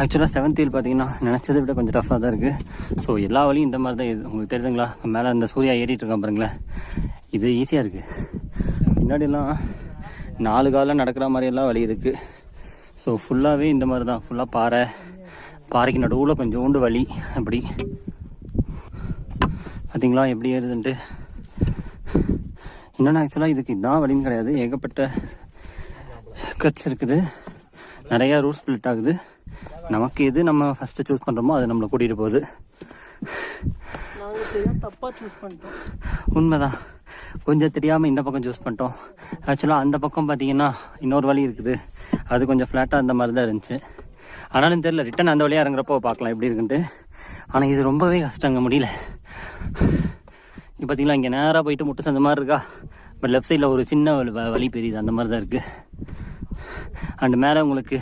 ஆக்சுவலாக 7th hill பார்த்தீங்கன்னா நினச்சதை விட கொஞ்சம் டஃப்பாக தான் இருக்குது. ஸோ எல்லா வழியும் இந்த மாதிரி தான் இது உங்களுக்கு தெரியுதுங்களா. மேலே அந்த சூர்யா ஏறிட்டு இருக்கான் பாருங்களேன், இது ஈஸியாக இருக்குது. முன்னாடிலாம் 4 காலில் நடக்கிற மாதிரியெல்லாம் வழி இருக்குது. ஸோ ஃபுல்லாகவே இந்த மாதிரி தான், ஃபுல்லாக பாறைக்கு நடுவில் கொஞ்சோண்டு வழி. அப்படி பார்த்தீங்களா எப்படி ஏறுதுன்ட்டு. இன்னொன்று ஆக்சுவலாக இதுக்கு இதுதான் வழின்னு கிடையாது, ஏகப்பட்ட கட்ஸ் இருக்குது, நிறையா ரூட் ஸ்ப்ளிட் ஆகுது. நமக்கு எது நம்ம ஃபஸ்ட்டு சூஸ் பண்ணுறோமோ அது நம்மளை கூட்டிகிட்டு போகுது. தப்பாக சூஸ் பண்ணிட்டோம். உண்மைதான், கொஞ்சம் தெரியாமல் இந்த பக்கம் சூஸ் பண்ணிட்டோம். ஆக்சுவலாக அந்த பக்கம் பார்த்தீங்கன்னா இன்னொரு வழி இருக்குது, அது கொஞ்சம் ஃப்ளாட்டாக அந்த மாதிரி தான் இருந்துச்சு. ஆனாலும் தெரியல, ரிட்டன் அந்த வழியாக இறங்குறப்போ பார்க்கலாம் எப்படி இருக்குன்ட்டு. ஆனால் இது ரொம்பவே கஷ்டங்க, முடியல. இப்போ பார்த்தீங்களா இங்கே நேராக போயிட்டு முட்டு சந்த மாதிரி இருக்கா, பட் லெஃப்ட் சைடில் ஒரு சின்ன வழி பெரியுது, அந்த மாதிரி தான் இருக்குது. அண்ட் மேலே உங்களுக்கு